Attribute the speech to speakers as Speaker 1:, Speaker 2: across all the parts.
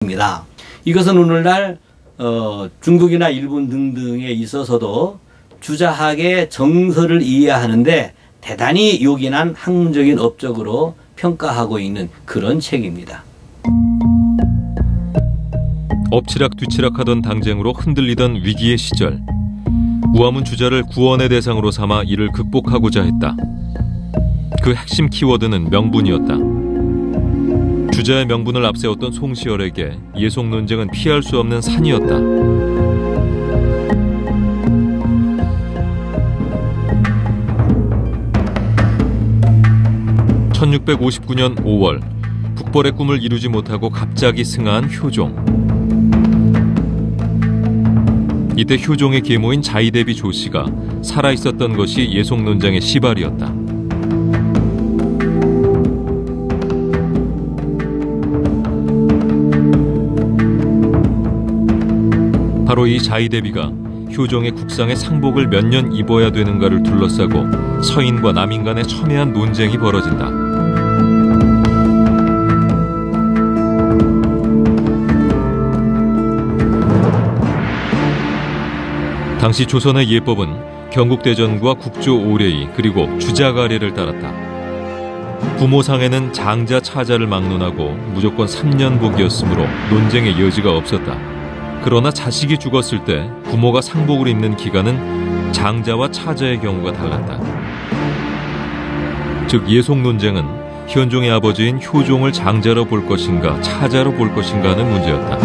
Speaker 1: 입니다. 이것은 오늘날 중국이나 일본 등등에 있어서도 주자학의 정서를 이해하는데 대단히 요긴한 학문적인 업적으로 평가하고 있는 그런 책입니다.
Speaker 2: 엎치락뒤치락하던 당쟁으로 흔들리던 위기의 시절, 우암은 주자를 구원의 대상으로 삼아 이를 극복하고자 했다. 그 핵심 키워드는 명분이었다. 주자의 명분을 앞세웠던 송시열에게 예송 논쟁은 피할 수 없는 산이었다. 1659년 5월, 북벌의 꿈을 이루지 못하고 갑자기 승하한 효종. 이때 효종의 계모인 자이대비 조씨가 살아있었던 것이 예송 논쟁의 시발이었다. 바로 이 자이대비가 효종의 국상의 상복을 몇 년 입어야 되는가를 둘러싸고 서인과 남인 간의 첨예한 논쟁이 벌어진다. 당시 조선의 예법은 경국대전과 국조오례이 그리고 주자가례를 따랐다. 부모상에는 장자 차자를 막론하고 무조건 3년복이었으므로 논쟁의 여지가 없었다. 그러나 자식이 죽었을 때 부모가 상복을 입는 기간은 장자와 차자의 경우가 달랐다. 즉 예송 논쟁은 현종의 아버지인 효종을 장자로 볼 것인가 차자로 볼 것인가 하는 문제였다.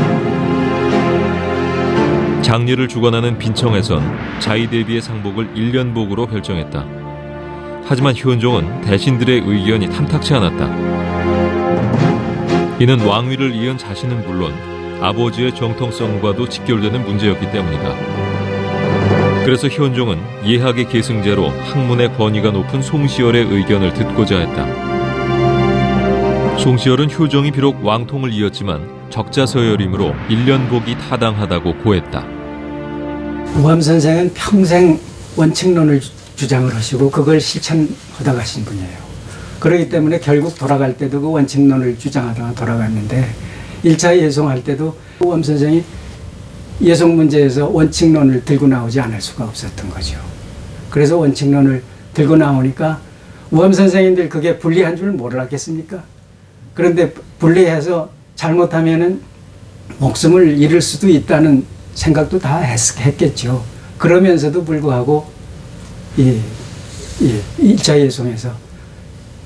Speaker 2: 장례를 주관하는 빈청에선 자이대비의 상복을 1년복으로 결정했다. 하지만 현종은 대신들의 의견이 탐탁치 않았다. 이는 왕위를 이은 자신은 물론 아버지의 정통성과도 직결되는 문제였기 때문이다. 그래서 현종은 예학의 계승제로 학문의 권위가 높은 송시열의 의견을 듣고자 했다. 송시열은 효종이 비록 왕통을 이었지만 적자서열이므로 1년복이 타당하다고 고했다.
Speaker 3: 우암 선생은 평생 원칙론을 주장을 하시고 그걸 실천하다 가신 분이에요. 그렇기 때문에 결국 돌아갈 때도 그 원칙론을 주장하다가 돌아갔는데 1차 예송할 때도 우암 선생이 예송 문제에서 원칙론을 들고 나오지 않을 수가 없었던 거죠. 그래서 원칙론을 들고 나오니까 우암 선생님들 그게 불리한 줄 몰랐겠습니까? 그런데 불리해서 잘못하면은 목숨을 잃을 수도 있다는 생각도 다 했겠죠. 그러면서도 불구하고 1차 예송에서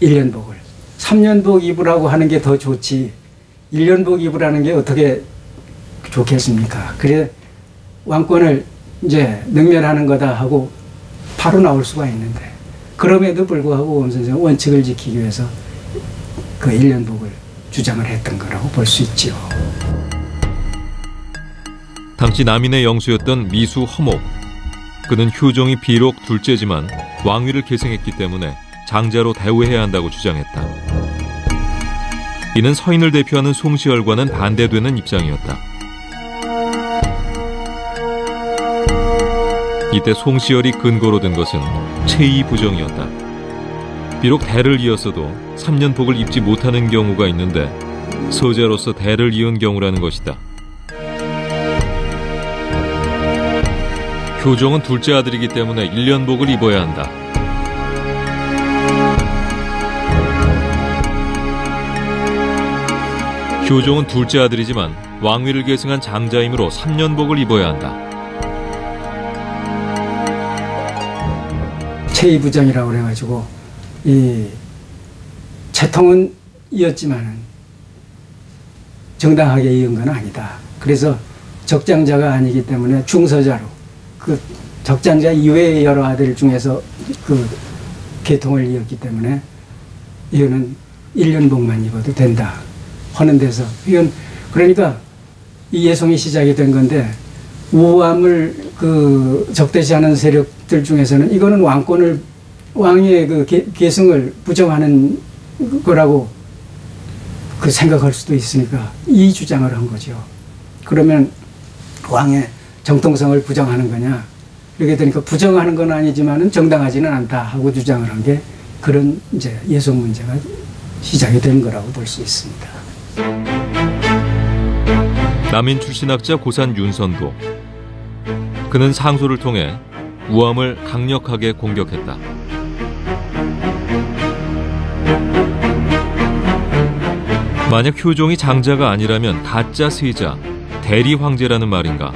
Speaker 3: 1년복을 3년복 입으라고 하는 게 더 좋지 1년복 입으라는 게 어떻게 좋겠습니까? 그래 왕권을 이제 능멸하는 거다 하고 바로 나올 수가 있는데 그럼에도 불구하고 우암 선생은 원칙을 지키기 위해서 그 1년복을 주장을 했던 거라고 볼 수 있죠.
Speaker 2: 당시 남인의 영수였던 미수 허목. 그는 효종이 비록 둘째지만 왕위를 계승했기 때문에 장자로 대우해야 한다고 주장했다. 이는 서인을 대표하는 송시열과는 반대되는 입장이었다. 이때 송시열이 근거로 든 것은 체의부정이었다. 비록 대를 이었어도 3년복을 입지 못하는 경우가 있는데 서자로서 대를 이은 경우라는 것이다. 효종은 둘째 아들이기 때문에 1년복을 입어야 한다. 효종은 둘째 아들이지만 왕위를 계승한 장자이므로 3년복을 입어야 한다.
Speaker 3: 체의부정이라고 그래가지고 이 채통은 이었지만은 정당하게 이은 건 아니다. 그래서 적장자가 아니기 때문에 중서자로 그 적장자 이외의 여러 아들 중에서 그 계통을 이었기 때문에 이거는 1년복만 입어도 된다 하는 데서 이건 그러니까 이 예송이 시작이 된 건데 우암을 그 적대시하는 세력들 중에서는 이거는 왕의 그 계승을 부정하는 거라고 그 생각할 수도 있으니까 이 주장을 한 거죠. 그러면 왕의 정통성을 부정하는 거냐? 이렇게 되니까 부정하는 건 아니지만은 정당하지는 않다 하고 주장을 한 게 그런 이제 예송 문제가 시작이 된 거라고 볼 수 있습니다.
Speaker 2: 남인 출신학자 고산 윤선도. 그는 상소를 통해 우암을 강력하게 공격했다. 만약 효종이 장자가 아니라면 가짜 세자, 대리 황제라는 말인가?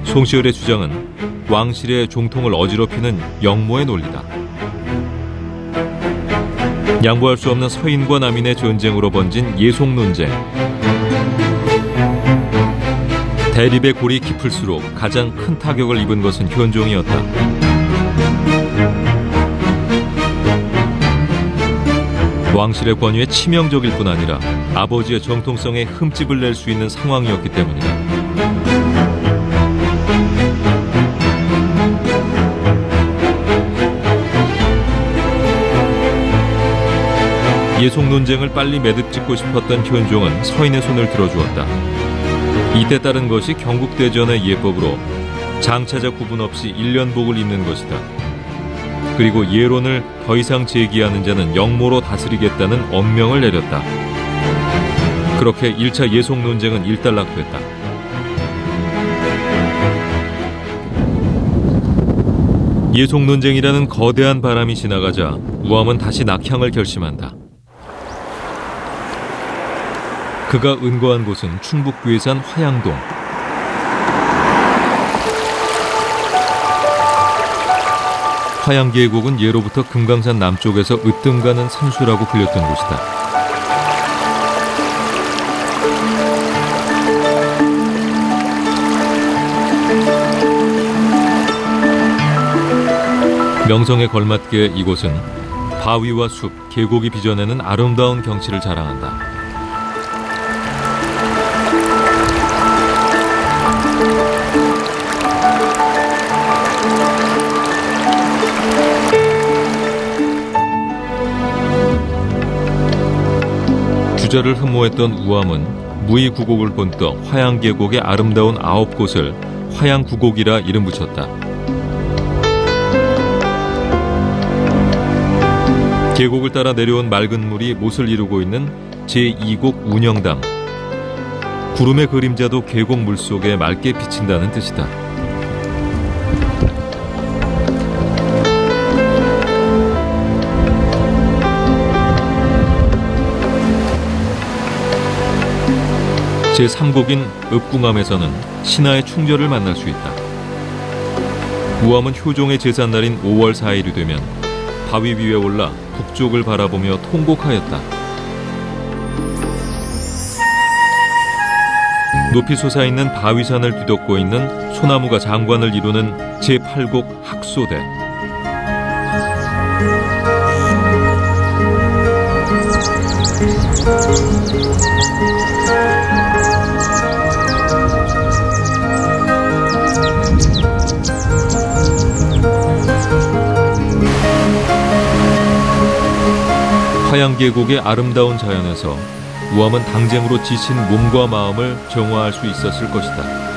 Speaker 2: 송시열의 주장은 왕실의 종통을 어지럽히는 영모의 논리다. 양보할 수 없는 서인과 남인의 전쟁으로 번진 예속 논쟁. 대립의 골이 깊을수록 가장 큰 타격을 입은 것은 현종이었다. 왕실의 권위에 치명적일 뿐 아니라 아버지의 정통성에 흠집을 낼 수 있는 상황이었기 때문이다. 예속 논쟁을 빨리 매듭짓고 싶었던 현종은 서인의 손을 들어주었다. 이때 따른 것이 경국대전의 예법으로 장차자 구분 없이 1년복을 입는 것이다. 그리고 예론을 더 이상 제기하는 자는 영모로 다스리겠다는 엄명을 내렸다. 그렇게 1차 예속 논쟁은 일단락됐다. 예속 논쟁이라는 거대한 바람이 지나가자 우암은 다시 낙향을 결심한다. 그가 은거한 곳은 충북 괴산 화양동. 화양계곡은 예로부터 금강산 남쪽에서 으뜸가는 산수라고 불렸던 곳이다. 명성에 걸맞게 이곳은 바위와 숲, 계곡이 빚어내는 아름다운 경치를 자랑한다. 주자를 흠모했던 우암은 무의구곡을 본떠 화양계곡의 아름다운 9곳을 화양구곡이라 이름 붙였다. 계곡을 따라 내려온 맑은 물이 못을 이루고 있는 제2곡 운영담. 구름의 그림자도 계곡 물속에 맑게 비친다는 뜻이다. 제3곡인 읍궁암에서는 신하의 충절을 만날 수 있다. 우암은 효종의 제삿날인 5월 4일이 되면 바위 위에 올라 북쪽을 바라보며 통곡하였다. 높이 솟아있는 바위산을 뒤덮고 있는 소나무가 장관을 이루는 제8곡 학소대. 화양계곡의 아름다운 자연에서 우암은 당쟁으로 지친 몸과 마음을 정화할 수 있었을 것이다.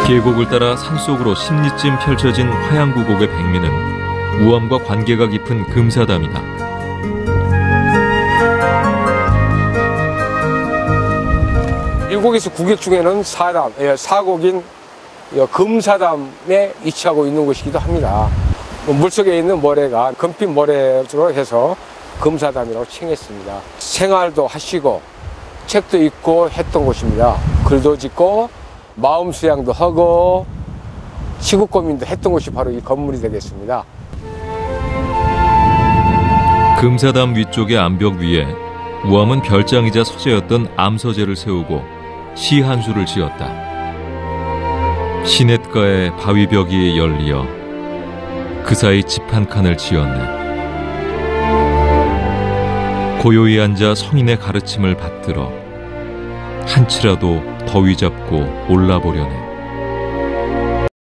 Speaker 2: 계곡을 따라 산속으로 10리쯤 펼쳐진 화양구곡의 백미는 우암과 관계가 깊은 금사담이다.
Speaker 4: 일곡에서 구곡 중에는 사곡인 금사담에 위치하고 있는 곳이기도 합니다. 물속에 있는 모래가 금빛 모래로 해서 금사담이라고 칭했습니다. 생활도 하시고 책도 읽고 했던 곳입니다. 글도 짓고 마음 수양도 하고 시국 고민도 했던 곳이 바로 이 건물이 되겠습니다.
Speaker 2: 금사담 위쪽의 암벽 위에 우암은 별장이자 서재였던 암서재를 세우고 시 한 수를 지었다. 시냇가에 바위벽이 열리어 그 사이 집 한 칸을 지었네. 고요히 앉아 성인의 가르침을 받들어 한치라도 더위 잡고 올라보려네.